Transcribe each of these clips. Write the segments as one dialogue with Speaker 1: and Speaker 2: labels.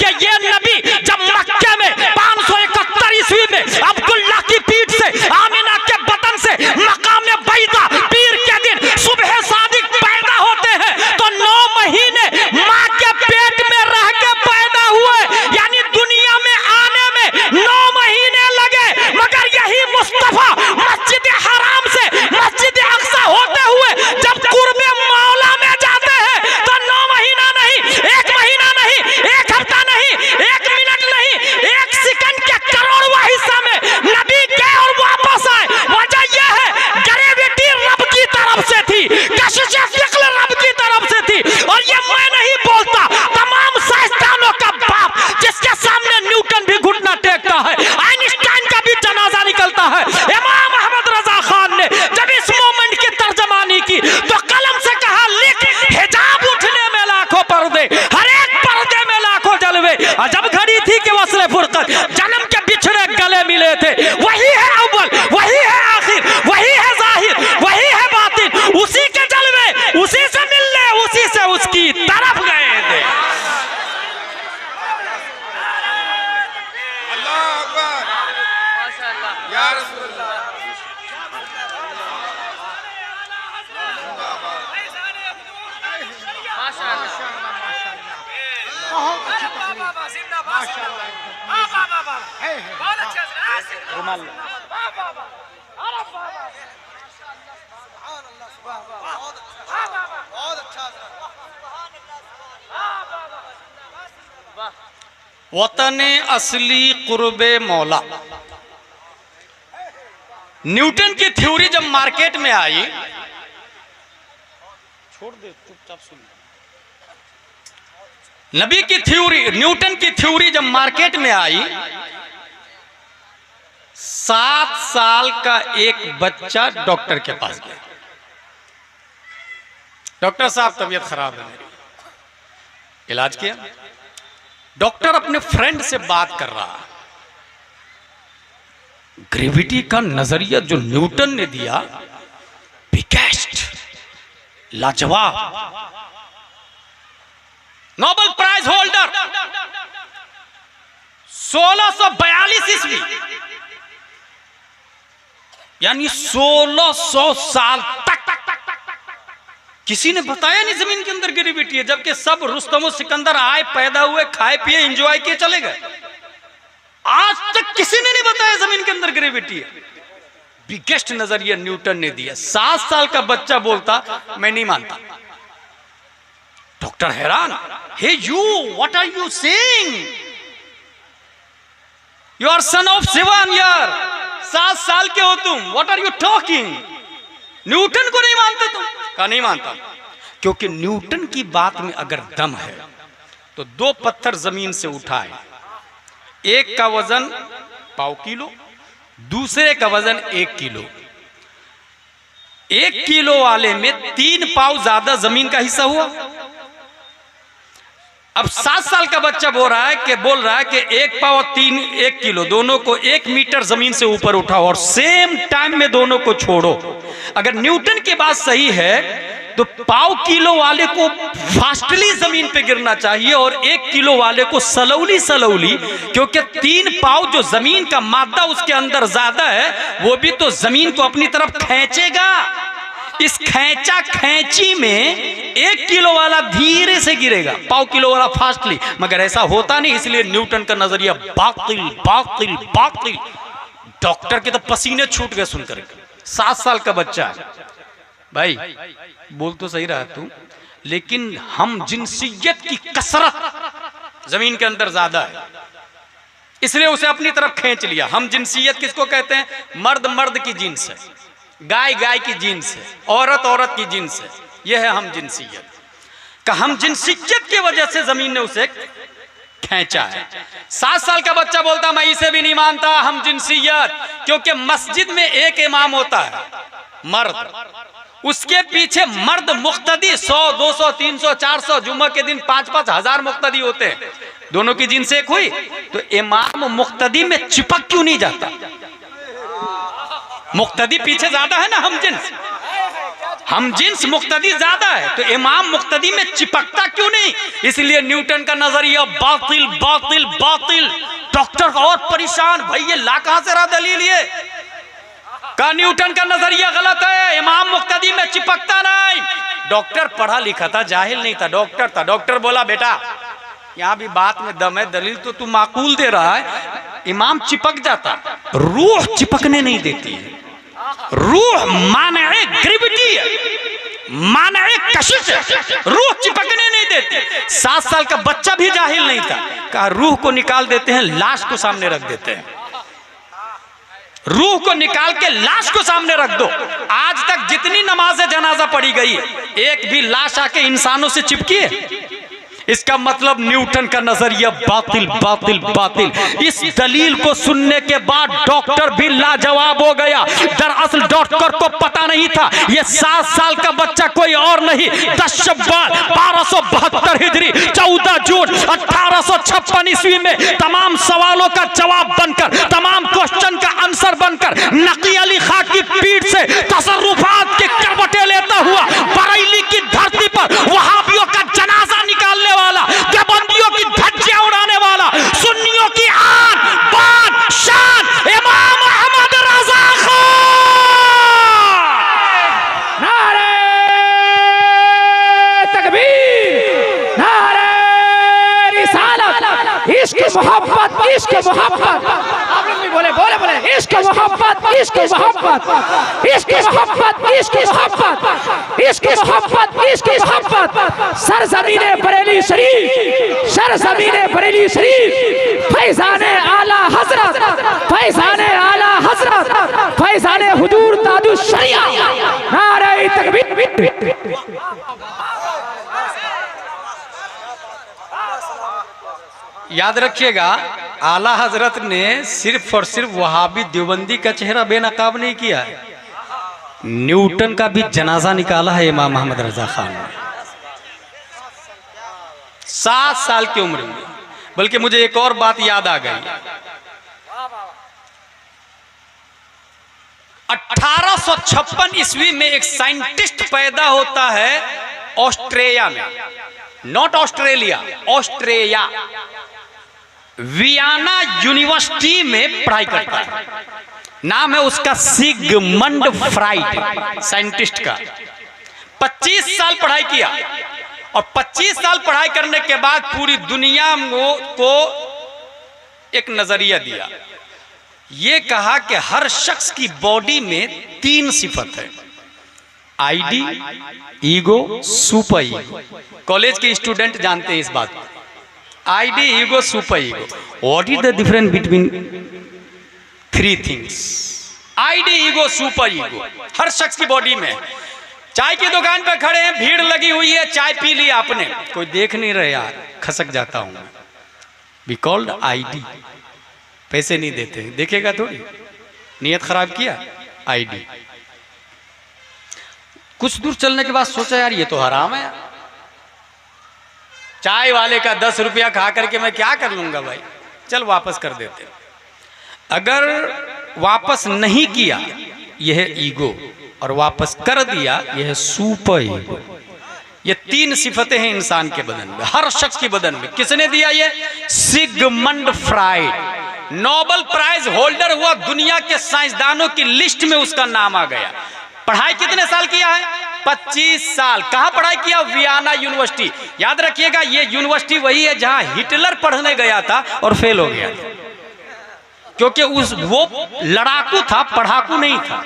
Speaker 1: कि ये नबी जब मक्के में 571 ईस्वी में अब्दुल्ला की पीठ से आमिना के बतन से मकाम बैदा पीर के दिन सुबह सादिक पैदा होते हैं तो 9 महीने माँ के पेट में रह के पैदा हुए, यानी दुनिया में आने में 9 महीने लगे, मगर यही मुस्तफा मस्जिद हराम से मस्जिद अक्सा होते हुए जब कुर्बे मौला में जाते हैं तो 9 महीना नहीं, 1 महीना नहीं, 1 हफ्ता नहीं, 1 मिनट नहीं, 1 सेकंड के करोड़वां हिस्सा में नबी गए और वापस आए। वजह यह है ग्रेविटी रब की तरफ से थी, कशिश फिक्र रब की तरफ से थी। और ये मैं नहीं बोलता, तमाम साइंसदानों का बाप जिसके सामने न्यूटन भी घुटना टेकता है, आइंस्टाइन का भी जनाजा निकलता है। इमाम अहमद रजा खान ने जब इस मोमेंट की तर्जमानी की तो कलम से कहा लिख, हिजाब उठने में लाखों पर्दे, हर एक पर्दे में लाखों जलवे। अजब घड़ी थी कि वस्ल फुरकत, जन्म के बिछड़े गले मिले थे। वही है अव्वल, वही है आखिर, वही है जाहिर, वही है बातिन, उसी के जलवे, उसी से मिलने, उसी से उसकी तरफ गए थे।
Speaker 2: अल्लाह अकबर, या रसूलल्लाह।
Speaker 1: वतन असली कुर्बे मौला। न्यूटन की थ्योरी जब मार्केट में आई, छोड़ दे चुपचाप सुन, नबी की थ्योरी, न्यूटन की थ्योरी जब मार्केट में आई, 7 साल का एक बच्चा डॉक्टर के पास गया। डॉक्टर साहब तबीयत खराब है मेरी, इलाज किया। डॉक्टर अपने फ्रेंड से बात कर रहा, ग्रेविटी का नजरिया जो न्यूटन ने दिया, बिगेस्ट, लाजवाब, नोबेल प्राइज होल्डर, 1642 ईस्वी, यानी 1600 साल तक किसी ने बताया नहीं जमीन के अंदर ग्रेविटी है, जबकि सब रुस्तम और सिकंदर आए, पैदा हुए, खाए पिए, एंजॉय किए, चले गए। आज तक किसी ने नहीं बताया जमीन के अंदर ग्रेविटी है। बिगेस्ट नजरिया न्यूटन ने दिया। 7 साल का बच्चा बोलता मैं नहीं मानता। डॉक्टर हैरान, hey you, what are you saying? You are son of 7 year, 7 साल के हो तुम, what are you talking? Newton को नहीं मानते तुम? कहा नहीं मानता, क्योंकि न्यूटन की बात में अगर दम है तो 2 पत्थर जमीन से उठाए, एक का वजन 1.5 किलो, दूसरे का वजन 1 किलो। 1 किलो वाले में 3 पाव ज्यादा जमीन का हिस्सा हुआ। अब 7 साल का बच्चा बोल रहा है कि 1 पाव और 1 किलो दोनों को 1 मीटर जमीन से ऊपर उठाओ और सेम टाइम में दोनों को छोड़ो। अगर न्यूटन की बात सही है तो 1.5 किलो वाले को फास्टली जमीन पे गिरना चाहिए और 1 किलो वाले को सलौली, क्योंकि 3 पाव जो जमीन का मादा उसके अंदर ज्यादा है, वो भी तो जमीन को अपनी तरफ खींचेगा। इस खैंचा खैंची में 1 किलो वाला धीरे से गिरेगा, 1.5 किलो वाला फास्टली, मगर ऐसा होता नहीं। इसलिए न्यूटन का नजरिया बातिल, बातिल, बातिल। डॉक्टर के तो पसीने छूट गए सुनकर। 7 साल का बच्चा है भाई, बोल तो सही रहा तू, लेकिन हम जिनसियत की कसरत जमीन के अंदर ज्यादा है, इसलिए उसे अपनी तरफ खींच लिया। हम जिनसियत किसको कहते हैं? मर्द मर्द की जिन्स है, गाय गाय की जिन्स है, औरत औरत की जिन्स है, यह है हम जिनसियत का। हम जिनसियत की वजह से जमीन ने उसे खींचा है। 7 साल का बच्चा बोलता मैं इसे भी नहीं मानता हम जिनसियत, क्योंकि मस्जिद में एक इमाम होता है मर्द, उसके पीछे मर्द मुक्तदी 100, 200, 300, 400, जुम्मा के दिन 5-5 हजार मुक्तदी होते हैं। दोनों की जिनस एक हुई तो इमाम मुक्तदी में चिपक क्यों नहीं जाता? मुक्तदी पीछे ज्यादा है ना हम जिन्स। हम जिन्स मुक्तदी ज्यादा है, तो इमाम मुक्तदी में चिपकता क्यों नहीं? इसलिए न्यूटन का नजरिया बातिल बातिल बातिल। डॉक्टर और परेशान, भाई ये ला कहां से रहा दलील? ये का न्यूटन का नजरिया गलत है, इमाम मुक्तदी में चिपकता नहीं। डॉक्टर पढ़ा लिखा था, जाहिल नहीं था, डॉक्टर था। डॉक्टर बोला बेटा यहाँ भी बात में दम है, दलील तो तू माकूल दे रहा है, इमाम चिपक जाता। रूह चिपकने नहीं देती है, रूह माने ग्रेविटी है, माने कशिश है, रूह चिपकने नहीं देती। 7 साल का बच्चा भी जाहिल नहीं था, कहा रूह को निकाल देते हैं, लाश को सामने रख देते हैं। रूह को निकाल के लाश को सामने रख दो। आज तक जितनी नमाज़े जनाजा पढ़ी गई है, एक भी लाश आके इंसानों से चिपकी है? इसका मतलब न्यूटन का नजरिया बातिल बातिल बातिल। इस दलील को सुनने के बाद डॉक्टर भी लाजवाब हो गया। दरअसल डॉक्टर को पता नहीं था ये 7 साल का बच्चा कोई और नहीं, 10 शव्वाल 1272 हिजरी 14 जून 1856 ईस्वी में तमाम सवालों का जवाब बनकर, तमाम क्वेश्चन का आंसर बनकर, नकी अली खां की पीठ से तसर्रुफात की करवटें लेता हुआ बरेली की धरती पर वहाबियों का जनाजा निकालने वाला, देवबंदियों की धज्जियां उड़ाने वाला, सुन्नियों की आन बान शान इमाम अहमद रज़ा खान।
Speaker 3: नारे तकबीर, नारे रिसालत, इश्क मोहब्बत, इश्क मोहब्बत। आप लोग भी बोले बोले बोले, इश्क मोहब्बत, इश्क मोहब्बत, इश्क मोहब्बत, इश्क मोहब्बत, इश्क मोहब्बत, इश्क मोहब्बत। सरजमीने बरेली शरीफ, सरजमीने बरेली शरीफ, फैजाने आला हजरत, फैजाने आला हजरत, फैजाने हुजूर ताजुश शरिया। नारे तकबीर।
Speaker 1: याद रखिएगा, आला हजरत ने सिर्फ और सिर्फ वहाबी देवबंदी का चेहरा बेनकाब नहीं किया है, न्यूटन का भी जनाजा निकाला है इमाम अहमद रज़ा खान ने 7 साल की उम्र में। बल्कि मुझे एक और बात याद आ गई, 1856 ईस्वी में एक साइंटिस्ट पैदा होता है ऑस्ट्रेलिया में, not Australia, Australia, Vienna university में पढ़ाई करता है। नाम है उसका सिगमंड फ्राइड, साइंटिस्ट का। 25 साल पढ़ाई किया और 25 साल पढ़ाई करने के बाद पूरी दुनिया को एक नजरिया दिया। ये कहा कि हर शख्स की बॉडी में 3 सिफत है, ID, ego, super ego. College के स्टूडेंट जानते हैं इस बात को, ID, ego, super ego. What is the difference between 3 things? ID, ego, super ego हर शख्स की बॉडी में। चाय की दुकान पर खड़े हैं, भीड़ लगी हुई है, चाय पी ली आपने, कोई देख नहीं रहे यार, खसक जाता हूं, बी कॉल्ड आईडी। पैसे नहीं देते, देखेगा थोड़ी, नियत खराब किया, आईडी। कुछ दूर चलने के बाद सोचा यार ये तो हराम है, चाय वाले का 10 रुपया खा करके मैं क्या कर लूंगा भाई, चल वापस कर देते। अगर वापस नहीं किया यह ईगो, और वापस कर दिया यह सुपर ईगो। ये 3 सिफतें हैं इंसान के बदन में, हर शख्स के बदन में। किसने दिया ये? Sigmund Freud, Nobel Prize holder हुआ, दुनिया के साइंसदानों की लिस्ट में उसका नाम आ गया। पढ़ाई कितने साल किया है? 25 साल। कहां पढ़ाई किया? Vienna university. याद रखिएगा ये यूनिवर्सिटी वही है जहां हिटलर पढ़ने गया था और फेल हो गया था, क्योंकि वो लड़ाकू था, पढ़ाकू नहीं था।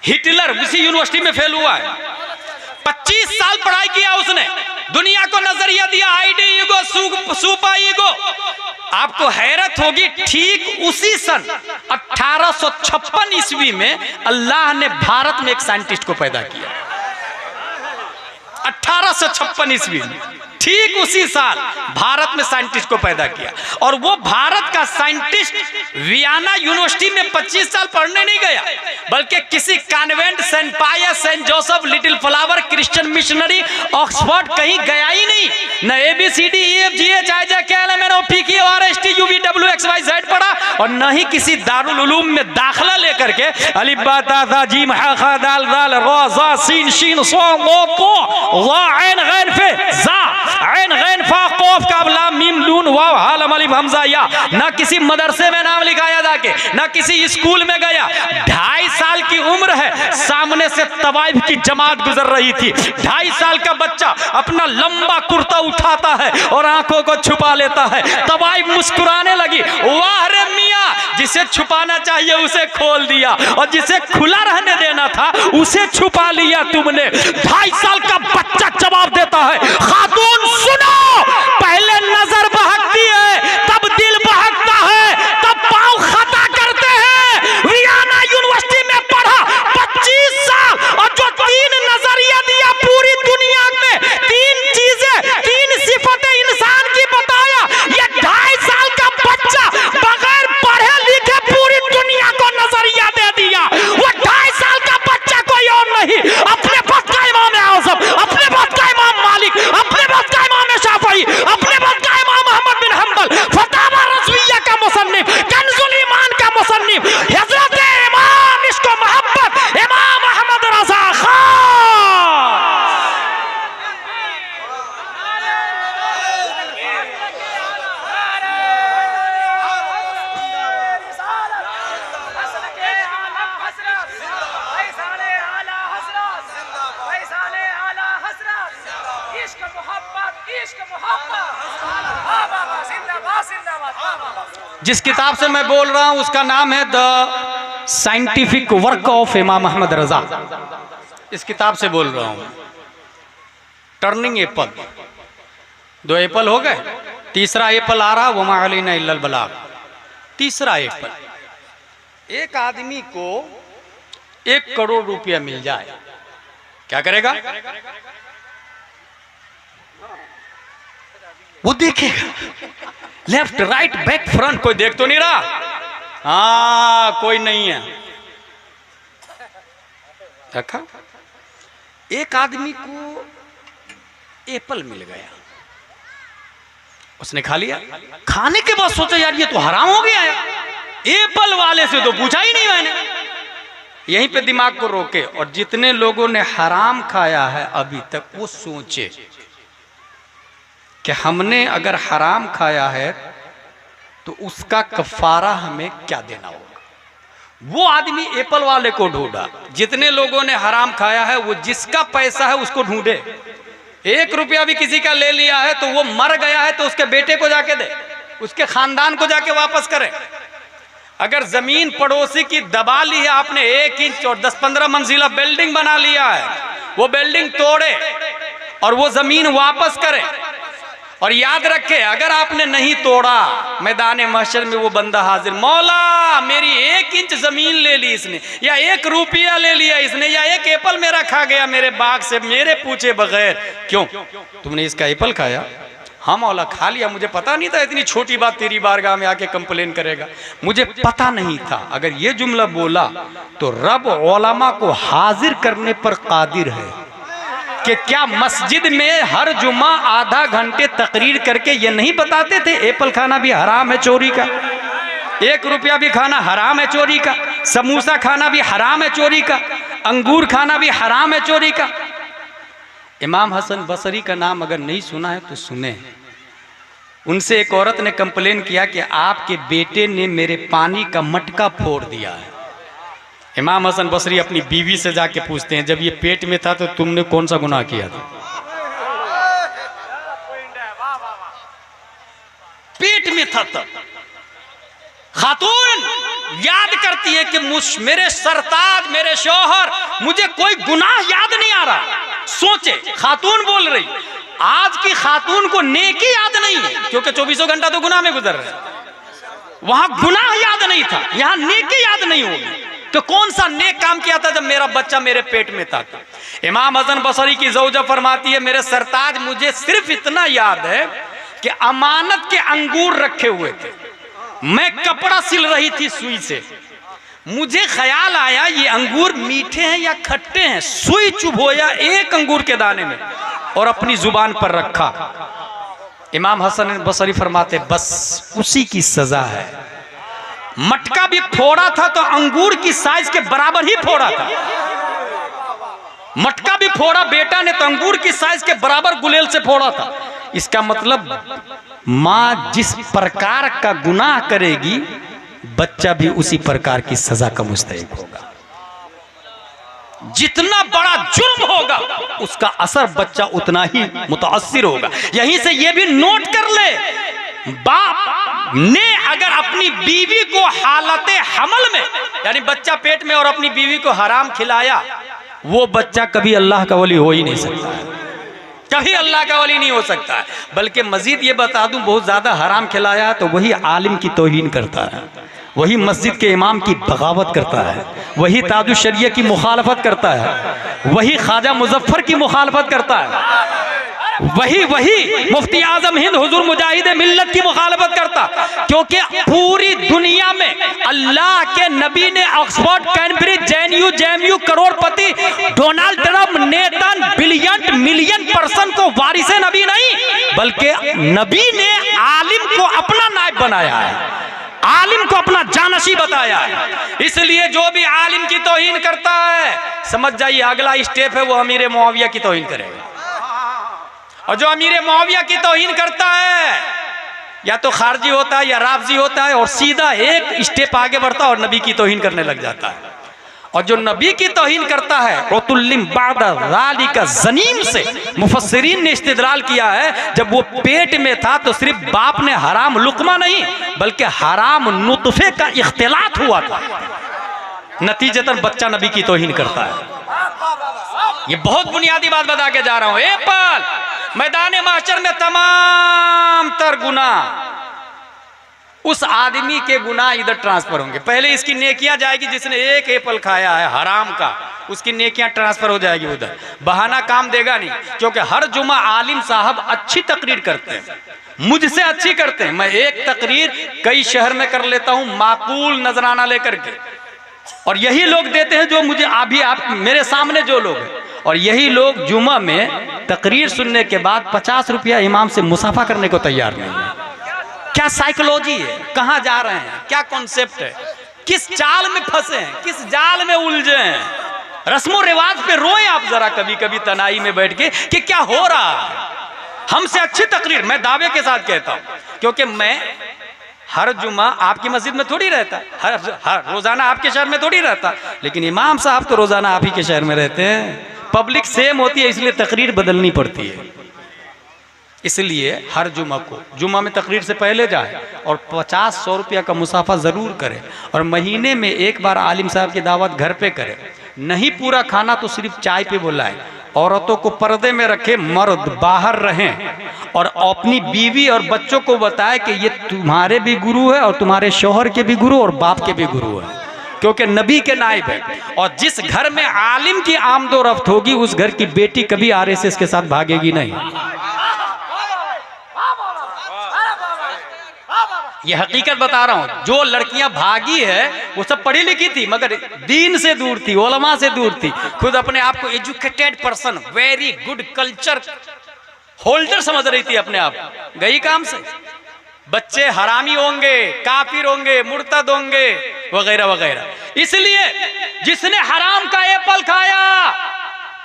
Speaker 1: हिटलर उसी यूनिवर्सिटी में फेल हुआ है। 25 साल पढ़ाई किया उसने, दुनिया को नजरिया दिया, आईडी, ईगो, सुपर ईगो। आपको हैरत होगी, ठीक उसी सन 1856 ईस्वी में अल्लाह ने भारत में एक साइंटिस्ट को पैदा किया। 1856 ईस्वी में, ठीक उसी साल भारत में साइंटिस्ट को पैदा किया। और वो भारत का साइंटिस्ट वियना यूनिवर्सिटी में 25 साल पढ़ने नहीं गया, बल्कि किसी convent, saint Pius, saint Joseph, little flower, Christian missionary, Oxford कहीं गया ही नहीं। न ABCD EFGH IJKL MNO PQRST UVWXYZ पढ़ा, और न ही किसी दारुल उलूम में दाखिला लेकर के अलिफ बा ता सा जीम हा खा दाल दाल रा ज़ा सीन शीन सो लो तो ज़ा ऐन गैन फे ज़ा ऐन गैन फा क़ाफ काफ लाम मीम नून वाव हा लम अलिफ हमजा या, न किसी मदरसे में नाम लिखाया जाके, न किसी स्कूल में गया। 2.5 साल की उम्र है, सामने से तवाइफ की जमात गुजर रही थी। 2.5 साल का बच्चा अपना लंबा कुर्ता उठाता है और आंखों को छुपा लेता है। तवाइफ मुस्कुराने लगी, वाह रे मियां, जिसे छुपाना चाहिए उसे खोल दिया और जिसे खुला रहने देना था उसे छुपा लिया तुमने। 2.5 साल का बच्चा जवाब देता है, खातून सुनो, पहले नजर बहकती है, तब दिल बहकता है, तब पांव खता करते हैं। वियना यूनिवर्सिटी में पढ़ा 25 साल और जो 3 नजरिया दिया पूरी दुनिया में, 3 चीजें, 3 सिफतें इंसान की बताया, ये 2.5 साल का बच्चा बगैर पढ़े लिखे पूरी दुनिया को नजरिया दे दिया। वो 2.5 साल का बच्चा कोई और नहीं, अपने वक्त का इमाम आज़म, अपने वक्त का इमाम मालिक, अपने वक्त का इमाम शाफई, अपने वक्त का इमाम अहमद बिन हंबल, फतावा रज़विय्या का मुसन्निफ, कंज़ुल ईमान का मुसन्निफ, हज़रत इमाम इश्क़ व मोहब्बत इमाम अहमद रज़ा खान। जिस किताब से मैं बोल रहा हूं उसका नाम है द साइंटिफिक वर्क ऑफ इमाम अहमद रजा। इस किताब से बोल रहा हूं। टर्निंग एप्पल, 2 एप्पल हो गए, तीसरा एप्पल आ रहा, वमा अलैना इल्लल बलाग। तीसरा एप्पल, एक आदमी को 1 करोड़ रुपया मिल जाए, क्या करेगा? वो देखेगा लेफ्ट राइट बैक फ्रंट, कोई देख तो नहीं रहा, हाँ कोई नहीं है। देखा, एक आदमी को एप्पल मिल गया, उसने खा लिया। खाने के बाद सोचा यार ये तो हराम हो गया है, एप्पल वाले से तो पूछा ही नहीं मैंने। यहीं पे दिमाग को रोके, और जितने लोगों ने हराम खाया है अभी तक वो सोचे कि हमने अगर हराम खाया है तो उसका कफारा हमें क्या देना होगा। वो आदमी एप्पल वाले को ढूंढा। जितने लोगों ने हराम खाया है वो जिसका पैसा है उसको ढूंढे। 1 रुपया भी किसी का ले लिया है तो वो मर गया है तो उसके बेटे को जाके दे, उसके खानदान को जाके वापस करे। अगर जमीन पड़ोसी की दबा ली है आपने, 1 इंच और 10-15 मंजिला बिल्डिंग बना लिया है, वो बिल्डिंग तोड़े और वो जमीन वापस करे। और याद रखे, अगर आपने नहीं तोड़ा, मैदान महशर में वो बंदा हाजिर, मौला मेरी 1 इंच जमीन ले ली इसने, या 1 रुपया ले लिया इसने, या 1 एप्पल मेरा खा गया मेरे बाग से मेरे पूछे बगैर। क्यों तुमने इसका एप्पल खाया? हाँ मौला खा लिया, मुझे पता नहीं था इतनी छोटी बात तेरी बारगाह में आके कंप्लेन करेगा, मुझे पता नहीं था। अगर ये जुमला बोला तो रब उलमा को हाजिर करने पर कादिर है कि क्या मस्जिद में हर जुम्मा आधा घंटे तकरीर करके ये नहीं बताते थे एप्पल खाना भी हराम है चोरी का, 1 रुपया भी खाना हराम है चोरी का, समोसा खाना भी हराम है चोरी का, अंगूर खाना भी हराम है चोरी का। इमाम हसन बसरी का नाम अगर नहीं सुना है तो सुने। उनसे एक औरत ने कंप्लेन किया कि आपके बेटे ने मेरे पानी का मटका फोड़ दिया है। इमाम हसन बसरी अपनी बीवी से जाके पूछते हैं, जब ये पेट में था तो तुमने कौन सा गुनाह किया था? पेट में था तब। खातून याद करती है कि मेरे सरताज, मेरे शौहर, मुझे कोई गुनाह याद नहीं आ रहा। सोचे, खातून बोल रही, आज की खातून को नेकी याद नहीं है क्योंकि 24 घंटा तो गुनाह में गुजर रहे। वहां गुनाह याद नहीं था, यहां नेकी याद नहीं होगी तो कौन सा नेक काम किया था जब मेरा बच्चा मेरे पेट में था। इमाम हसन बसरी की ज़ौजा फरमाती है, मेरे सरताज मुझे सिर्फ इतना याद है कि अमानत के अंगूर रखे हुए थे, मैं कपड़ा सिल रही थी सुई से, मुझे ख्याल आया ये अंगूर मीठे हैं या खट्टे हैं, सुई चुभोया 1 अंगूर के दाने में और अपनी जुबान पर रखा। इमाम हसन बसरी फरमाते बस उसी की सजा है। मटका भी फोड़ा था तो अंगूर की साइज के बराबर ही फोड़ा था। मटका भी फोड़ा बेटा ने तो अंगूर की साइज के बराबर गुलेल से फोड़ा था। इसका मतलब मां जिस प्रकार का गुनाह करेगी बच्चा भी उसी प्रकार की सजा का मुस्तहिक होगा। जितना बड़ा जुर्म होगा उसका असर बच्चा उतना ही मुतासिर होगा। यहीं से यह भी नोट कर ले, बाप ने अगर अपनी बीवी को हालते हमल में यानी बच्चा पेट में और अपनी बीवी को हराम खिलाया, वो बच्चा कभी अल्लाह का वली हो ही नहीं सकता है, कभी अल्लाह का वली नहीं हो सकता है। बल्कि मजीद ये बता दूं, बहुत ज्यादा हराम खिलाया तो वही आलिम की तौहीन करता है, वही मस्जिद के इमाम की बगावत करता है, वही ताजुश शरिया की मुखालफत करता है, वही ख्वाजा मुजफ्फर की मुखालफत करता है, वही मुफ्ती आजम हिंद हुजूर मुजाहिद मिल्लत की मुखालफत करता। क्योंकि पूरी दुनिया में अल्लाह के नबी ने ऑक्सफोर्ड, कैम्ब्रिज, जेएनयू करोड़पति, Donald Trump, नेतन, billion million person को वारिसे नबी नहीं, बल्कि नबी ने आलिम को अपना नायब बनाया है, आलिम को अपना जानशी बताया है। इसलिए जो भी आलिम की तौहीन करता है समझ जाइए अगला स्टेप है वो अमीर मुआविया की तौहीन करेगा। और जो अमीर मुआविया की तौहीन करता है या तो खारजी होता है या राफजी होता है और सीधा एक स्टेप आगे बढ़ता है और नबी की तौहीन करने लग जाता है। और जो नबी की तौहीन करता है रतुल्लिम बादा ज़ालिका ज़नीम से मुफस्सिरीन ने इस्तिदलाल किया है, जब वो पेट में था तो सिर्फ बाप ने हराम लुकमा नहीं बल्कि हराम नुतफे का इख्तिलात हुआ था, नतीजतन बच्चा नबी की तौहीन करता है। ये बहुत बुनियादी बात बता के जा रहा हूं। एप्पल मैदान महशर में तमाम तर गुनाह उस आदमी के गुनाह इधर ट्रांसफर होंगे। पहले इसकी नेकियां जाएगी, जिसने एक एप्पल खाया है हराम का उसकी नेकियां ट्रांसफर हो जाएगी उधर। बहाना काम देगा नहीं, क्योंकि हर जुमा आलिम साहब अच्छी तकरीर करते हैं, मुझसे अच्छी करते हैं। मैं एक तकरीर कई शहर में कर लेता हूं माकूल नजराना लेकर के, और यही लोग देते हैं जो मुझे अभी आप मेरे सामने जो लोग हैं, और यही लोग जुमा में तकरीर सुनने के बाद 50 रुपया इमाम से मुसाफा करने को तैयार नहीं है। क्या साइकोलॉजी है, कहाँ जा रहे हैं, क्या कॉन्सेप्ट है, किस चाल में फंसे हैं, किस जाल में उलझे हैं। रस्मों रिवाज पे रोए आप जरा कभी कभी तनाई में बैठ के कि क्या हो रहा है। हमसे अच्छी तकरीर मैं दावे के साथ कहता हूँ, क्योंकि मैं हर जुमा आपकी मस्जिद में थोड़ी रहता, हर रोजाना आपके शहर में थोड़ी रहता, लेकिन इमाम साहब तो रोजाना आप ही के शहर में रहते हैं। पब्लिक सेम होती है इसलिए तकरीर बदलनी पड़ती है। इसलिए हर जुमा को जुमा में तकरीर से पहले जाए और 50-100 रुपया का मुसाफा ज़रूर करे, और महीने में एक बार आलिम साहब की दावत घर पे करे। नहीं पूरा खाना तो सिर्फ चाय पे बुलाए, औरतों को पर्दे में रखे, मर्द बाहर रहें, और अपनी बीवी और बच्चों को बताए कि ये तुम्हारे भी गुरु है और तुम्हारे शौहर के भी गुरु और बाप के भी गुरु है, क्योंकि नबी के नाइब है। और जिस घर में आलिम की आमदोरफ्त होगी उस घर की बेटी कभी आरएसएस के साथ भागेगी नहीं। ये हकीकत बता रहा हूं। जो लड़कियां भागी है वो सब पढ़ी लिखी थी मगर दीन से दूर थी, उलमा से दूर थी, खुद अपने आप को educated person, very good culture holder समझ रही थी अपने आप, गई काम से। बच्चे हरामी होंगे, काफिर होंगे, मुर्तद होंगे वगैरह वगैरह। इसलिए जिसने हराम का एप्पल खाया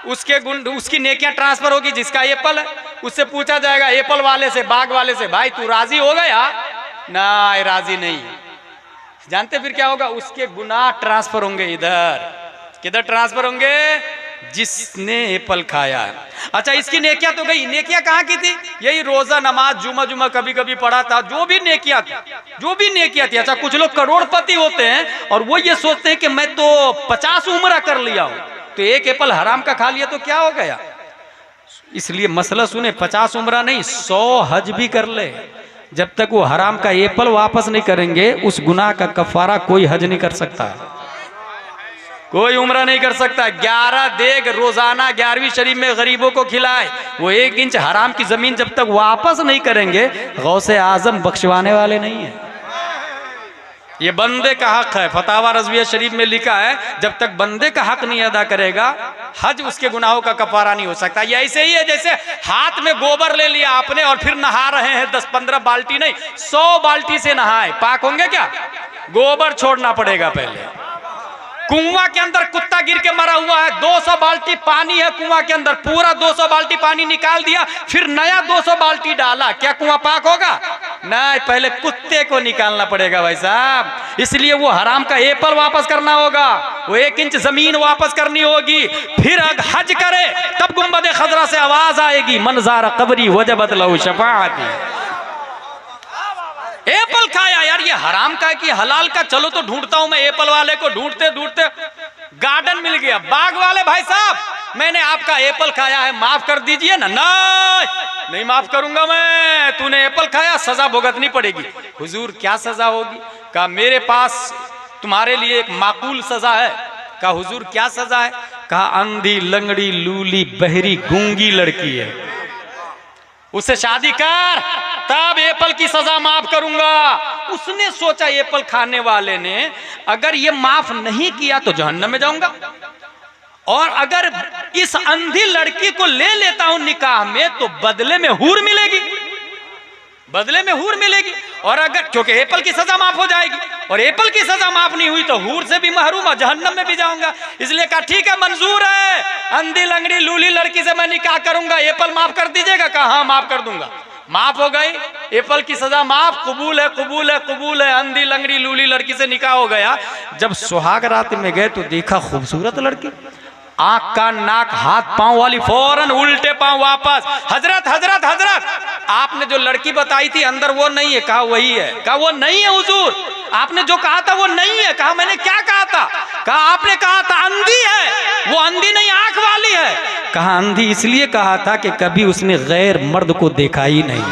Speaker 1: उसकी नेकियां ट्रांसफर होगी। जिसका एप्पल है उससे पूछा जाएगा एप्पल वाले से, बाग वाले से, भाई तू राजी हो गया ना? राजी नहीं। जानते फिर क्या होगा? उसके गुनाह ट्रांसफर होंगे इधर। किधर ट्रांसफर होंगे? जिसने एप्पल खाया है। अच्छा, इसकी नेकियां तो गई। नेकियां कहाँ की थी? यही रोजा, नमाज, जुमा कभी कभी पढ़ा था, जो भी नेकियां थी। अच्छा, कुछ लोग करोड़पति होते हैं और वो ये सोचते हैं कि मैं तो 50 उम्रा कर लिया हूं, तो एक एप्पल हराम का खा लिया तो क्या हो गया। इसलिए मसला सुने, 50 उम्रा नहीं, 100 हज भी कर ले, जब तक वो हराम का एप्पल वापस नहीं करेंगे उस गुनाह का कफारा कोई हज नहीं कर सकता, कोई उम्रा नहीं कर सकता। 11 देग रोजाना 11वीं शरीफ में गरीबों को खिलाए, वो 1 इंच हराम की जमीन जब तक वापस नहीं करेंगे गौसे आजम बख्शवाने वाले नहीं है। ये बंदे का हक है। फतावा रज़विया शरीफ में लिखा है, जब तक बंदे का हक नहीं अदा करेगा हज उसके गुनाहों का कफारा नहीं हो सकता। ये ऐसे ही है जैसे हाथ में गोबर ले लिया आपने और फिर नहा रहे हैं 10-15 बाल्टी नहीं, 100 बाल्टी से नहाए, पाक होंगे क्या? गोबर छोड़ना पड़ेगा पहले। कुआं के अंदर कुत्ता गिर के मरा हुआ है, 200 बाल्टी पानी है कुआं के अंदर, पूरा 200 बाल्टी पानी निकाल दिया, फिर नया 200 बाल्टी डाला, क्या कुआं पाक होगा? नहीं, पहले कुत्ते को निकालना पड़ेगा भाई साहब। इसलिए वो हराम का एप्पल वापस करना होगा, वो 1 इंच जमीन वापस करनी होगी, फिर हज करे तब गुंबद खजरा से आवाज आएगी, मनज़ारा कब्री वजबत लहू शफाअती। एप्पल खाया यार, ये हराम का कि हलाल का? चलो तो ढूंढता हूं मैं एप्पल वाले को, ढूंढते ढूंढते गार्डन मिल गया। बाग वाले भाई साहब, मैंने आपका एप्पल खाया है, माफ कर दीजिए ना। नहीं माफ करूंगा मैं, तूने एप्पल खाया, सजा भुगतनी पड़ेगी। हुजूर क्या सजा होगी? कहा मेरे पास तुम्हारे लिए एक माकूल सजा है। कहा हुजूर क्या सजा है? कहा अंधी लंगड़ी लूली बहरी गूंगी लड़की है, उससे शादी कर, तब एप्पल की सजा माफ करूंगा। उसने सोचा एप्पल खाने वाले ने, अगर ये माफ नहीं किया तो जहन्नम में जाऊंगा, और अगर इस अंधी लड़की को ले लेता हूं निकाह में तो बदले में हूर मिलेगी, बदले में हूर मिलेगी। और अगर, क्योंकि एप्पल की सजा माफ हो जाएगी, और एप्पल की सजा माफ नहीं हुई तो हूर से भी महरूम, जहन्नम में भी जाऊंगा। इसलिए कहा ठीक है, मंजूर है, अंधी लंगड़ी लूली लड़की से मैं निकाह करूंगा, एप्पल माफ कर दीजिएगा? कहा हाँ माफ कर दूंगा। माफ हो गई, एप्पल की सजा माफ, कबूल है कबूल है कबूल है, अंधी लंगड़ी लूली लड़की से निकाह हो गया। जब सुहाग रात में गए तो देखा खूबसूरत लड़की, आंख का नाक हाथ पांव वाली, फौरन उल्टे पांव वापस। हजरत हजरत हजरत, आपने जो लड़की बताई थी अंदर वो नहीं है। कहा वही है। कहा वो नहीं है हुजूर, आपने जो कहा था वो नहीं है। कहा मैंने क्या कहा था? कहा आपने कहा था अंधी है, वो अंधी नहीं आंख वाली है। कहा अंधी इसलिए कहा था कि कभी उसने गैर मर्द को देखा ही नहीं।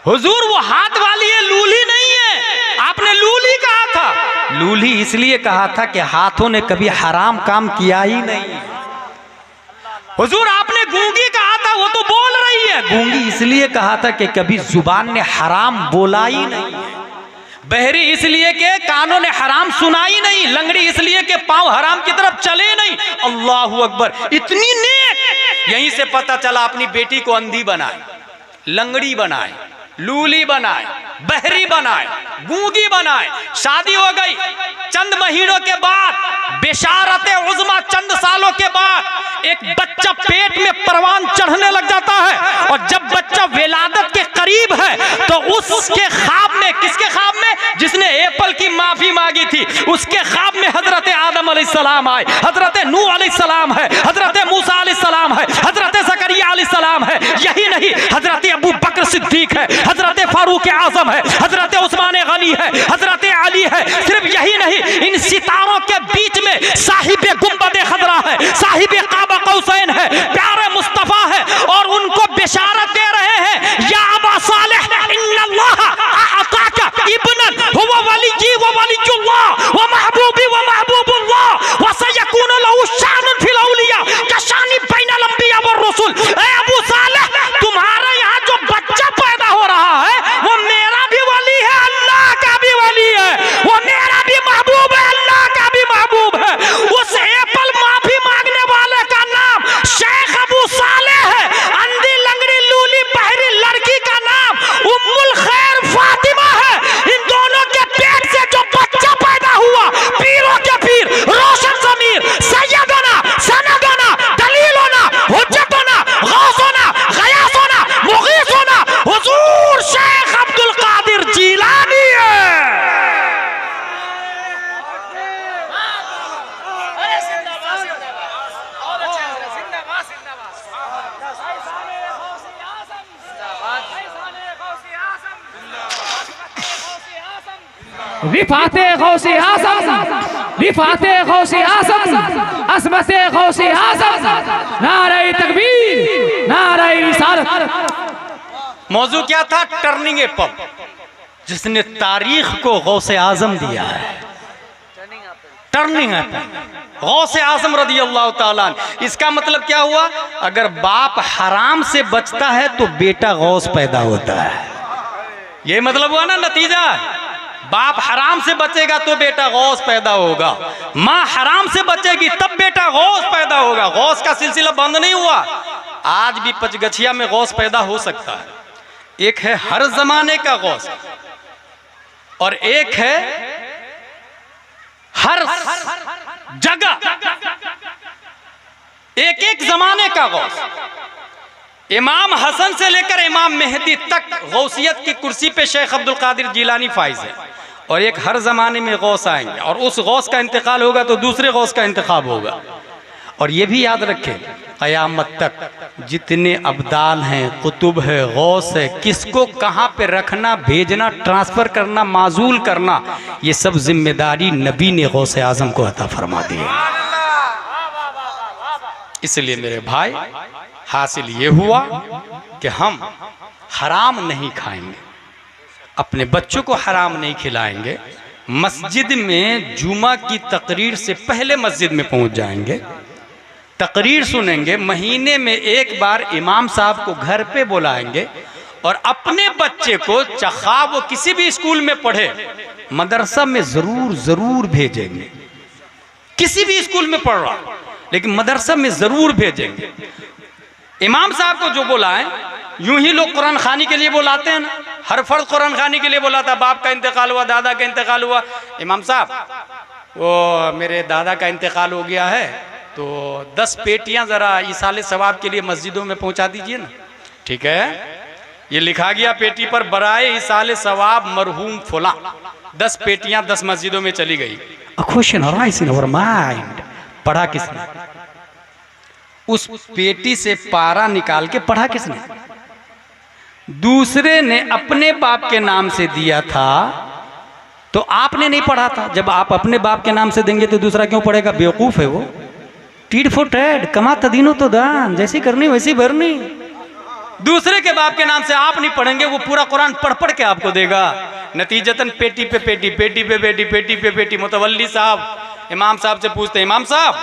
Speaker 1: हुजूर वो हाथ वाली है, लूली नहीं है, आपने लूली कहा था। लूली इसलिए कहा था कि हाथों ने कभी हराम काम किया ही नहीं। हुजूर आपने गूंगी कहा था, वो तो बोल रही है। गूंगी इसलिए कहा था कि कभी जुबान ने हराम बोला ही नहीं। बहरी इसलिए के कानों ने हराम सुना ही नहीं। लंगड़ी इसलिए के पांव हराम की तरफ चले नहीं। अल्लाहू अकबर, इतनी नेक। यहीं से पता चला अपनी बेटी को अंधी बनाए, लंगड़ी बनाए, लूली बनाए, बहरी बनाए, गूंगी बनाए। शादी हो गई, चंद महीनों के बाद बेशारत उज़्मा, चंद सालों के बाद एक बच्चा पेट में परवान चढ़ने लग जाता है, और जब बच्चा विलादत के करीब है तो उसके ख्वाब में, किसके ख्वाब में? जिसने एप्पल की माफी मांगी थी, उसके ख्वाब में हजरत आदम अलैहिस्सलाम आए, हजरत नूह अलैहिस्सलाम है, हजरत मूसा अलैहिस्सलाम है, हजरत ज़करिया अलैहिस्सलाम है। यही नहीं, हजरत अबू बकर सिद्दीक है, हजरत फारूक आजम है, हजरत उस्मान गनी है, हजरत अली है। सिर्फ यही नहीं, इन सितारों के बीच में साहिब गुंबद खजरा है, साहिब काबा कौसैन है, प्यारे मुस्तफा है, और उनको बिशारत दे रहे हैं, या अबा सालेह इन्नल्लाह अताका इब्नन हुवा वलिय्यी व वलिय्युल्लाह व महबूबी व महबूबुल्लाह व सयकूनु लहु शानुन फिल औलिया कशानी बैनल अंबिया व रसूल। ए अबू सालेह, तुम्हारे यहाँ जो बच्चा पैदा हो रहा है वो मेरा भी वली है, अल्लाह का भी वली है, वो मेरा भी महबूब है, अल्लाह का भी महबूब है। उस एप्पल माफी मांगने वाले का नाम शेख अबू सालेह है, अंधी लंगड़ी लूली बहरी लड़की का नाम उम्मुल खैर फातिमा है। इन दोनों के पेट से जो बच्चा पैदा हुआ, पीरों के पीर, रोशन ज़मीर, सैयदना, सनदना, दलीलना, हुज्जतना, गौसना, गयासना, मुगीसना, हुजूर शेख अब्दुल कादिर जीलानी है।
Speaker 3: रिफाते गौसे आज़म, रिफाते गौसे आज़म, अज़मते गौसे आज़म, नारे तकबीर, नारे रिसालत।
Speaker 1: मौजू क्या था? टर्निंग एप्पल, जिसने तारीख को गौसे आजम दिया है। टर्निंग एप्पल गौसे आजम रज़ी अल्लाह ताला अन्हु। इसका मतलब क्या हुआ? अगर बाप हराम से बचता है तो बेटा गौस पैदा होता है। ये मतलब हुआ ना नतीजा। बाप हराम से बचेगा तो बेटा गौस पैदा होगा, माँ हराम से बचेगी तब बेटा गौस पैदा होगा। गौस का सिलसिला बंद नहीं हुआ, आज भी पचगछिया में गौस पैदा हो सकता है। एक है हर जमाने का गौस, और एक है हर जगह, एक एक जमाने का गौस। इमाम हसन से लेकर इमाम मेहदी तक गौसियत की कुर्सी पे शेख अब्दुल कादिर जिलानी फाइज है। और एक हर जमाने में गौस आएंगे और उस गौस का इंतकाल होगा तो दूसरे गौस का इंतखाब होगा। और ये भी याद रखें, क़यामत तक जितने अब्दाल हैं, कुतुब है, गौस है, किसको कहाँ पे रखना, भेजना, ट्रांसफ़र करना, माजूल करना, ये सब जिम्मेदारी नबी ने गौस आज़म को अता फरमा दी है। इसलिए मेरे भाई, हासिल ये हुआ कि हम हराम नहीं खाएंगे, अपने बच्चों को हराम नहीं खिलाएंगे, मस्जिद में जुमा की तकरीर से पहले मस्जिद में पहुंच जाएंगे, तकरीर सुनेंगे, महीने में एक बार इमाम साहब को घर पे बुलाएंगे और अपने बच्चे को चाहे वो किसी भी स्कूल में पढ़े, मदरसा में ज़रूर भेजेंगे। किसी भी स्कूल में पढ़ रहा लेकिन मदरसा में ज़रूर भेजेंगे। इमाम साहब को जो बुलाएं, यूं ही लोग कुरान खानी के लिए बुलाते हैं ना, हर फर्द कुरान खानी के लिए बुलाता, बाप का इंतकाल हुआ, दादा का इंतकाल हुआ, इमाम साहब वो मेरे दादा का इंतकाल हो गया है तो 10 पेटियां ज़रा इसाले सवाब के लिए मस्जिदों में पहुंचा दीजिए ना। ठीक है, ये लिखा गया पेटी पर, बराए इसाले सवाब मरहूम फुला। 10 पेटियां 10 मस्जिदों में चली गई। Question arise in our mind, पढ़ा किसने? उस पेटी से पारा निकाल के पढ़ा किसने? दूसरे ने अपने बाप के नाम से दिया था तो आपने नहीं पढ़ा था। जब आप अपने बाप के नाम से देंगे तो दूसरा क्यों पढ़ेगा? बेवकूफ है वो। टीड फॉर टैड, कमा तदीनो तो दान, जैसी करनी वैसी भरनी। दूसरे के बाप के नाम से आप नहीं पढ़ेंगे, वो पूरा कुरान पढ़ के आपको देगा। नतीजतन पेटी पे पेटी, पेटी पे पेटी, पेटी पे पेटी। मुतवल्ली साहब इमाम साहब से पूछते, इमाम साहब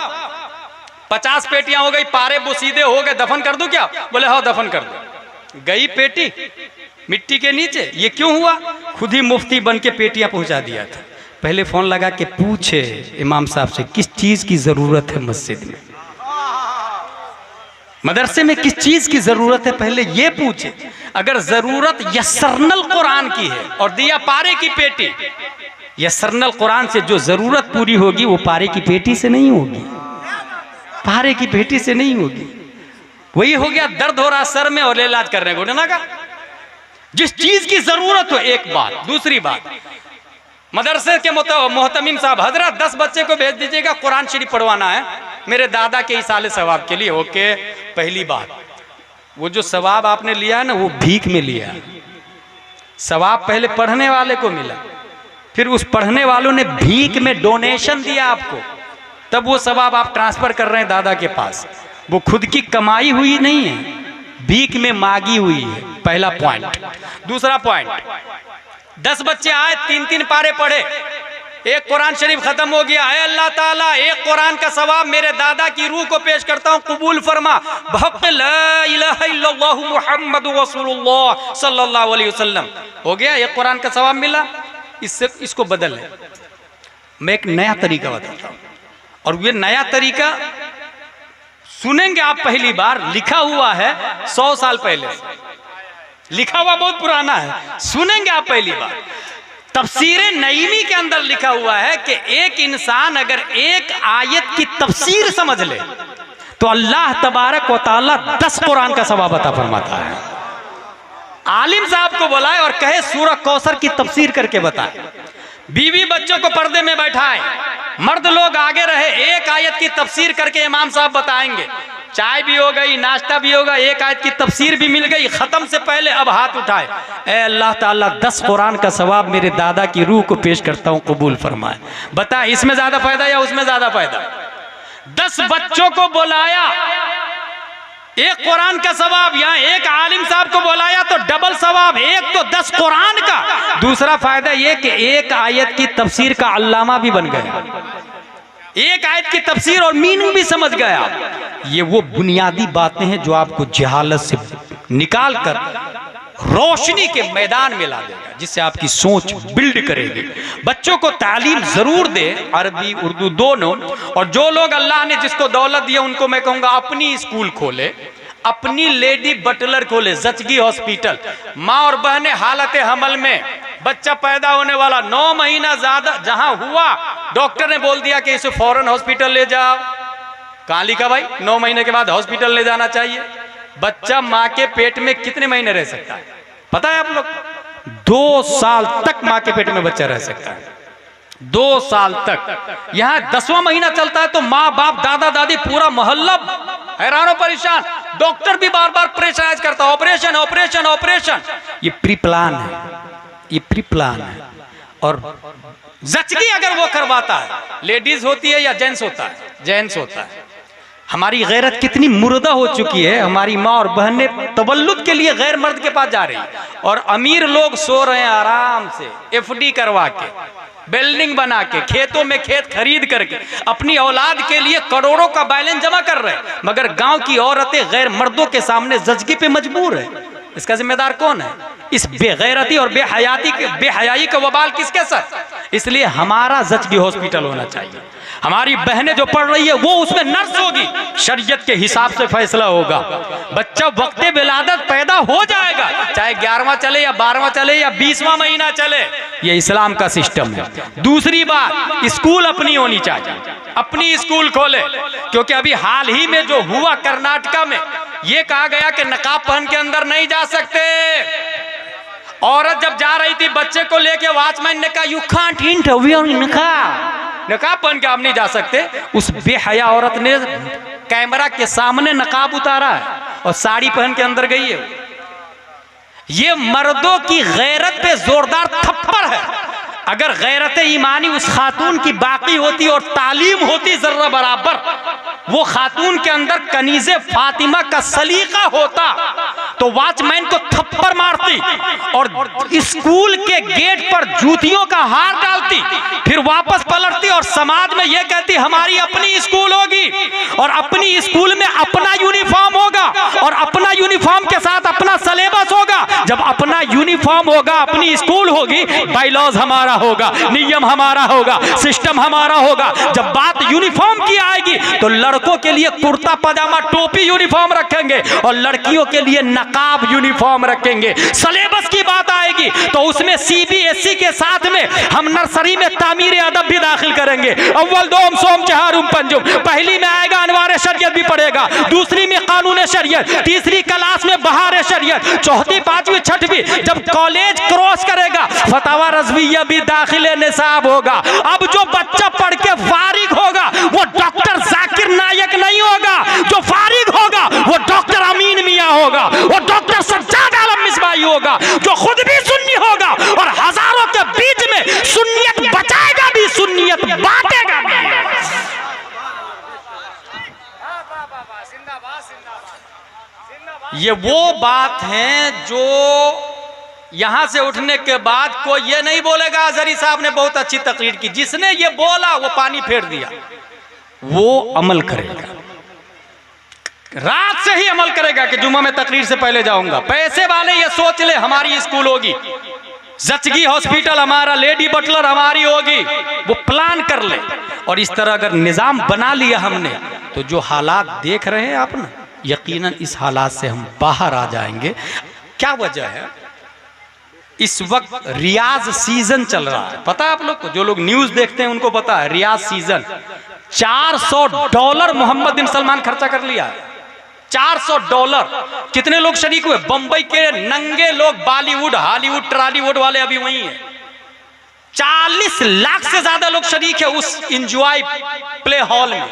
Speaker 1: 50 पेटियां हो गई, पारे बुसीदे हो गए, दफन कर दूं क्या? बोले हाँ दफन कर दो। गई पेटी मिट्टी के नीचे। ये क्यों हुआ? खुद ही मुफ्ती बन के पेटियां पहुंचा दिया था। पहले फोन लगा के पूछे इमाम साहब से किस चीज की जरूरत है मस्जिद में, मदरसे में किस चीज की जरूरत है, पहले ये पूछे। अगर जरूरत यसरनल कुरान की है और दिया पारे की पेटी, यसरनल कुरान से जो जरूरत पूरी होगी वो पारे की पेटी से नहीं होगी, पारे की पेटी से नहीं होगी। वही हो गया, दर्द हो रहा सर में और इलाज कर रहे हैं घुटना का। जिस चीज की जरूरत हो, एक बात। दूसरी बात, मदरसे के मोहतमिम साहब, हजरत 10 बच्चे को भेज दीजिएगा, कुरान शरीफ पढ़वाना है मेरे दादा के इसाले सवाब के लिए। ओके, पहली बात, वो जो सवाब आपने लिया है ना, वो भीख में लिया। सवाब पहले पढ़ने वाले को मिला, फिर उस पढ़ने वालों ने भीख में डोनेशन दिया आपको, तब वो सवाब आप ट्रांसफर कर रहे हैं दादा के पास। वो खुद की कमाई हुई नहीं है, भीख में मांगी हुई है। पहला पॉइंट। दूसरा पॉइंट, 10 बच्चे आए, 3-3 पारे पढ़े, एक कुरान शरीफ खत्म हो गया है। अल्लाह ताला एक कुरान का सवाब मेरे दादा की रूह को पेश करता हूँ, कबूल फरमा। बहक़ ला इलाहा इल्लल्लाह मुहम्मदुर रसूलुल्लाह सल्लल्लाहु अलैहि वसल्लम। हो गया, एक कुरान का सवाब मिला। इससे इसको बदल है। मैं एक नया तरीका बताता हूँ, और ये नया तरीका सुनेंगे आप पहली बार। लिखा हुआ है 100 साल पहले, लिखा हुआ बहुत पुराना है, सुनेंगे आप पहली बार। तफसीर नईमी के अंदर लिखा हुआ है कि एक इंसान अगर एक आयत की तफसीर समझ ले तो अल्लाह तबारक व तआला 10 कुरान का सवाब अता फरमाता है। आलिम साहब को बुलाए और कहे सूरह कौसर की तफसीर करके बताए। बीवी बच्चों को पर्दे में बैठाए, मर्द लोग आगे रहे, एक आयत की तफसीर करके इमाम साहब बताएंगे। चाय भी हो गई, नाश्ता भी होगा, एक आयत की तफसीर भी मिल गई। खत्म से पहले अब हाथ उठाए, ए अल्लाह ताला 10 कुरान का सवाब मेरे दादा की रूह को पेश करता हूँ, कबूल फरमाए। बता, इसमें ज्यादा फायदा या उसमें ज्यादा फायदा? 10 बच्चों को बुलाया, एक कुरान का सवाब। यहाँ एक आलिम साहब को बुलाया तो डबल सवाब, एक तो 10 कुरान का। दूसरा फायदा ये कि एक आयत की तफसीर का अल्लामा भी बन गया, एक आयत की तफसीर और मीनिंग भी समझ गया। ये वो बुनियादी बातें हैं जो आपको जहालत से निकाल कर रोशनी के मैदान में ला देगा, जिससे आपकी सोच बिल्ड करेगी। बच्चों को तालीम जरूर दे, अरबी उर्दू दोनों। और जो लोग अल्लाह ने जिसको दौलत दी उनको मैं कहूँगा अपनी स्कूल खोले, अपनी लेडी बटलर खोले, जचगी हॉस्पिटल। माँ और बहनें हालत हमल में बच्चा पैदा होने वाला 9 महीना ज्यादा जहां हुआ, डॉक्टर ने बोल दिया कि इसे फौरन हॉस्पिटल ले जाओ। कहां लिखा भाई 9 महीने के बाद हॉस्पिटल ले जाना चाहिए? बच्चा माँ के पेट में कितने महीने रह सकता है पता है आप लोग? 2 साल तक माँ के पेट में बच्चा रह सकता है, 2 साल तक। यहाँ 10वां महीना चलता है तो माँ बाप दादा दादी पूरा मोहल्ला हैरान परेशान, डॉक्टर भी बार बार प्रेशराइज करता है, ऑपरेशन ऑपरेशन ऑपरेशन। ये प्री प्लान है, ये प्री प्लान है। और जचगी अगर वो करवाता है, लेडीज होती है या जेंट्स होता है? जेंट्स होता है। हमारी गैरत कितनी मुर्दा हो चुकी है, हमारी माँ और बहनें तवल्लुद के लिए गैर मर्द के पास जा रही है, और अमीर लोग सो रहे हैं आराम से एफडी करवा के, बिल्डिंग बना के, खेतों में खेत खरीद करके अपनी औलाद के लिए करोड़ों का बैलेंस जमा कर रहे हैं, मगर गांव की औरतें गैर मर्दों के सामने जचगी पे मजबूर है। इसका जिम्मेदार कौन है? इस बेगैरती और बेहयाई का वबाल किसके साथ? इसलिए हमारा जचगी हॉस्पिटल होना चाहिए। हमारी बहनें जो पढ़ रही है वो उसमें नर्स होगी, शरीयत के हिसाब से फैसला होगा, बच्चा वक्ते विलादत पैदा हो जाएगा, चाहे 11वां चले या 12वां चले या 20वां महीना चले। ये इस्लाम का सिस्टम है। दूसरी बात, स्कूल अपनी होनी चाहिए, अपनी स्कूल खोले, क्योंकि अभी हाल ही में जो हुआ कर्नाटका में, ये कहा गया कि नकाब पहन के अंदर नहीं जा सकते। औरत जब जा रही थी बच्चे को लेके, वॉचमैन ने कहा यू कांट इंटरव्यू नकाब पहन के आप नहीं जा सकते। उस बेहया औरत ने कैमरा के सामने नकाब उतारा है और साड़ी पहन के अंदर गई है। ये मर्दों की गैरत पे जोरदार थप्पड़ है। अगर गैरत ईमानी उस खातून की बाकी होती और तालीम होती जर्रा बराबर, वो खातून के अंदर कनीज़े फातिमा का सलीका होता तो वॉचमैन को थप्पड़ मारती और स्कूल के गेट पर जूतियों का हार डालती, फिर वापस पलटती और समाज में यह कहती हमारी अपनी स्कूल होगी और अपनी स्कूल में अपना यूनिफॉर्म होगा और अपना यूनिफॉर्म के साथ अपना सिलेबस होगा। जब अपना यूनिफॉर्म होगा, अपनी स्कूल होगी, बायलॉज हमारा होगा, नियम हमारा होगा, सिस्टम हमारा होगा। जब बात यूनिफॉर्म की आएगी तो लड़कों के लिए कुर्ता पजामा टोपी यूनिफॉर्म रखेंगे और लड़कियों के लिए नकाब यूनिफॉर्म रखेंगे। सिलेबस की बात आएगी तो उसमें सीबीएसई के साथ में हम नर्सरी में तामीर अदब भी दाखिल करेंगे। अव्वल दोम सोम चहारुम पंजुम, पहली में आएगा अनवार शरीयत भी पढ़ेगा, दूसरी में कानून शरीयत, तीसरी क्लास में बहार शरीयत, चौथी पांचवी छठवीं जब कॉलेज क्रॉस करेगा फतावा रज़विया भी दाखिले निसाब होगा। अब जो बच्चा पढ़ के फारिग होगा वो डॉक्टर जाकिर नायक नहीं होगा, जो फारिग होगा वो डॉक्टर अमीन मियां होगा, वो डॉक्टर सज्जाद आलम मिसबाही होगा, जो खुद भी सुन्नी होगा और हजारों के बीच में सुन्नियत बचाएगा भी, सुन्नियत बांटेगा भी। ये वो बात है जो यहां से उठने के बाद कोई ये नहीं बोलेगा अजहरी साहब ने बहुत अच्छी तकरीर की, जिसने ये बोला वो पानी फेर दिया, वो अमल करेगा, रात से ही अमल करेगा कि जुम्मा में तकरीर से पहले जाऊंगा। पैसे वाले ये सोच ले हमारी स्कूल होगी, जचगी हॉस्पिटल हमारा, लेडी बटलर हमारी होगी, वो प्लान कर ले। और इस तरह अगर निजाम बना लिया हमने तो जो हालात देख रहे हैं आप ना, यकीनन इस हालात से हम बाहर आ जाएंगे। क्या वजह है? इस वक्त रियाज सीजन चल रहा है, पता है आप लोग को? जो लोग न्यूज देखते हैं उनको पता है रियाज सीजन। $400 मोहम्मद बिन सलमान खर्चा कर लिया है, $400। कितने लोग शरीक हुए? बंबई के नंगे लोग, बॉलीवुड हॉलीवुड ट्रॉलीवुड वाले अभी वही है। 40 लाख से ज्यादा लोग शरीक है उस इंजॉय प्ले हॉल में,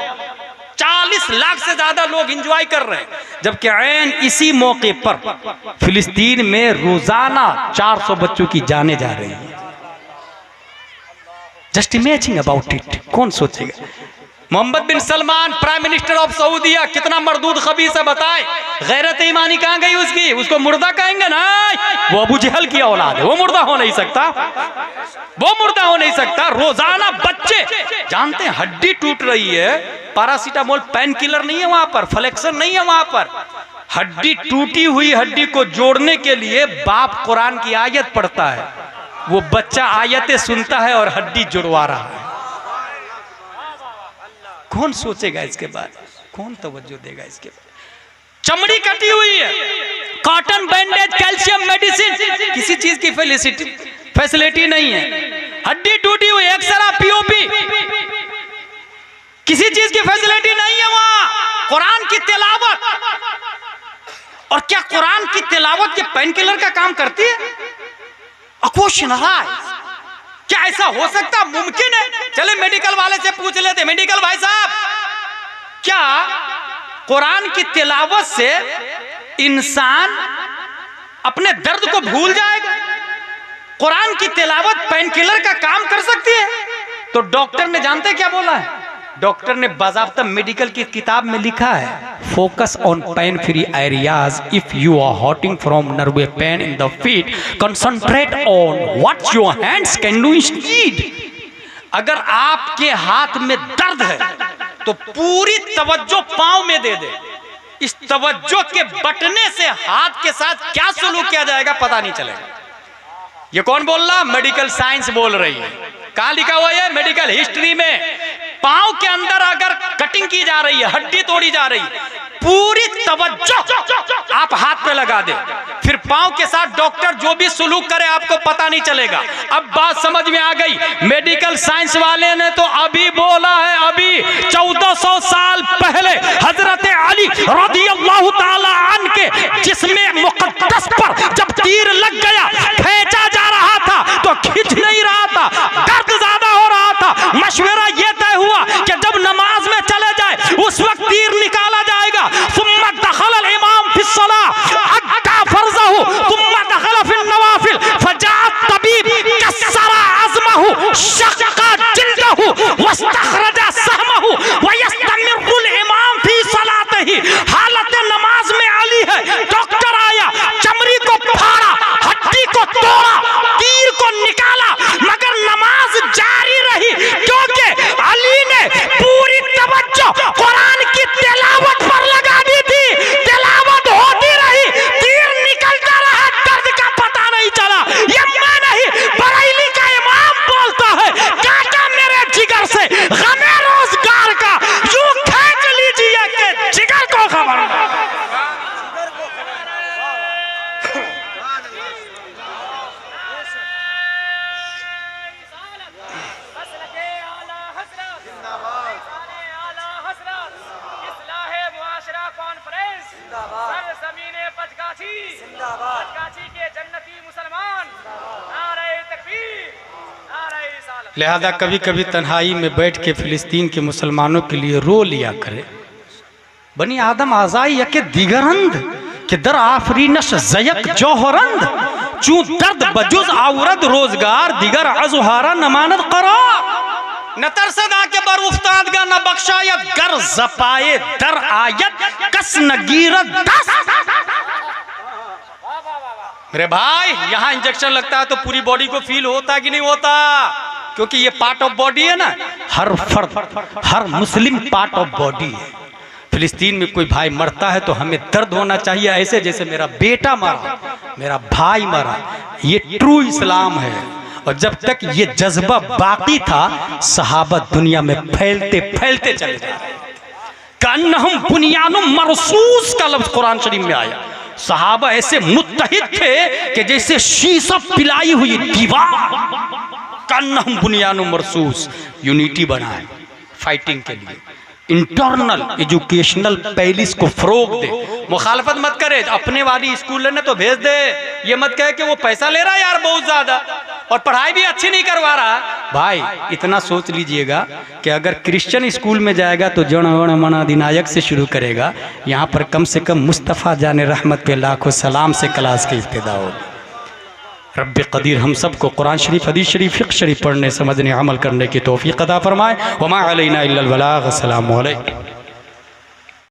Speaker 1: 40 लाख से ज्यादा लोग एंजॉय कर रहे हैं। जबकि ऐन इसी मौके पर फिलिस्तीन में रोजाना 400 बच्चों की जाने जा रही हैं। जस्ट इमेजिन अबाउट इट, कौन सोचेगा? मोहम्मद बिन सलमान प्राइम मिनिस्टर ऑफ सऊदीया कितना मरदूद खबीस है, बताए गैरत ईमानी कहां गई उसकी? उसको मुर्दा कहेंगे ना, वो अबू जहल की औलाद है, वो मुर्दा हो नहीं सकता, वो मुर्दा हो नहीं सकता। रोजाना बच्चे जानते हैं हड्डी टूट रही है, पैरासीटामोल पेन किलर नहीं है वहां पर, फ्लेक्सन नहीं है वहां पर, हड्डी टूटी हुई हड्डी को जोड़ने के लिए बाप कुरान की आयत पढ़ता है, वो बच्चा आयतें सुनता है और हड्डी जुड़वा रहा है। कौन सोचेगा इसके बाद? कौन तवज्जो देगा इसके बाद? चमड़ी कटी हुई है, कॉटन बैंडेज, कैल्शियम मेडिसिन, किसी चीज की फैसिलिटी नहीं है, हड्डी टूटी हुई एक्सरा पीओपी, किसी चीज की फैसिलिटी नहीं है वहां। कुरान की तिलावत, और क्या कुरान की तिलावत के पेन किलर का काम करती है? क्वेश्चन राइज, क्या ऐसा हो सकता? मुमकिन है? चले मेडिकल वाले से पूछ लेते, मेडिकल भाई साहब, क्या कुरान की तिलावत से इंसान अपने दर्द को भूल जाएगा? कुरान की तिलावत पेन किलर का काम कर सकती है? तो डॉक्टर ने जानते क्या बोला है? डॉक्टर ने बाज़ाब्ता मेडिकल की किताब में लिखा है, focus on pain free areas if you are hurting from nerve pain in the feet, concentrate on what your hands can do instead. अगर आपके हाथ में दर्द है तो पूरी तवज्जो पांव में दे दे। इस तवज्जो के बटने से हाथ के साथ क्या सुलूक किया जाएगा पता नहीं चलेगा। ये कौन बोल रहा? मेडिकल साइंस बोल रही है। कहां लिखा हुआ है? मेडिकल हिस्ट्री में। पांव के अंदर अगर कटिंग की जा रही है, हड्डी तोड़ी जा रही है, पूरी तवज्जो आप हाथ पे लगा दे, फिर पांव के साथ डॉक्टर जो भी सुलूक करे आपको पता नहीं चलेगा। अब बात समझ में आ गई। मेडिकल साइंस वाले ने तो अभी बोला है, अभी 1400 साल पहले हजरत अली रज़ियल्लाहु ताला अन्हु के जिस्म मुक़द्दस पर जब तीर लग गया, खींचा जा रहा था तो खींच नहीं रहा था, दर्द ज्यादा हो रहा था। मशवरा यह तय हुआ कि जब नमाज में चले जाए उस वक्त तीर निकाला जाएगा। सुम्मा दखल अल इमाम फिस सलाह अद्दा फर्ज़हु सुम्मा दखल फिन नवाफिल फजाअ तबीब कसरा अज़महु शक्का जिल्दहु वस्तखरजा सहमहु व यस्तमिरु अल इमाम फी सलातिही। हालत नमाज में अली है, डॉक्टर आया, चमड़ी को फाड़ा, हड्डी को तोड़ा, तीर को निकाला, मगर नमाज जारी रही क्योंकि अली ने पूरी तवज्जो कुरान की तिलावत पर लगा दी थी। तिलावत होती रही, तीर निकलता रहा, दर्द का पता नहीं चला। ये मैं नहीं, बरेली का इमाम बोलता है, काटा मेरे जिगर से गमे रोजगार का यूं खींच लीजिए कि जिगर को खबर ना। लिहाजा कभी कभी तन्हाई में बैठ के फिलिस्तीन के मुसलमानों के लिए रो लिया करे। बनी आदम आज़ाई यके दिगरंद के दर आफरीनश जयक जौहरंद चू दर्द बजुज आवरद रोजगार दिगर अजुहारा नमानत करा न तरसदा के बर उफ्ताद गा न बख्शायत गर जपाए दर आयत कस नगीरत दस। मेरे भाई, यहाँ इंजेक्शन लगता है तो पूरी बॉडी को फील होता कि नहीं होता? क्योंकि ये पार्ट ऑफ बॉडी है ना, हर फर्द, हर मुस्लिम पार्ट ऑफ बॉडी है। फिलिस्तीन में कोई भाई मरता है तो हमें दर्द होना चाहिए, ऐसे जैसे मेरा बेटा मरा, मेरा भाई मरा। ये ट्रू इस्लाम है। और जब तक ये जज्बा बाकी था, सहाबा दुनिया में फैलते फैलते चले जाते। कन्नहुम बुनियानुम मरसूस का लफ्ज कुरान शरीफ में आया। सहाबा ऐसे मुत्तहिद थे कि जैसे शीशा पिलाई हुई दीवार। कन्नहुम बुनियानुम मरसूस, यूनिटी बनाए फाइटिंग के लिए। इंटरनल एजुकेशनल पैलिस को फरोग दे, मुखालफत मत करे। अपने वाली स्कूल ने तो भेज दे, ये मत कहे कि वो पैसा ले रहा है यार बहुत ज्यादा और पढ़ाई भी अच्छी नहीं करवा रहा। भाई इतना सोच लीजिएगा कि अगर क्रिश्चियन स्कूल में जाएगा तो जन गण मन अधिनायक से शुरू करेगा। यहाँ पर कम से कम मुस्तफ़ा जाने रहमत पे लाखों सलाम से क्लास की इब्तिदा होगी। रब्बे कदीर हम सबको कुरान शरीफ, हदीस शरीफ, फ़िक़्ह शरीफ पढ़ने, समझने, अमल करने की तौफ़ीक़ अता फरमाए। वमा अलैना इल्लल बलाग़। अस्सलामु अलैकुम।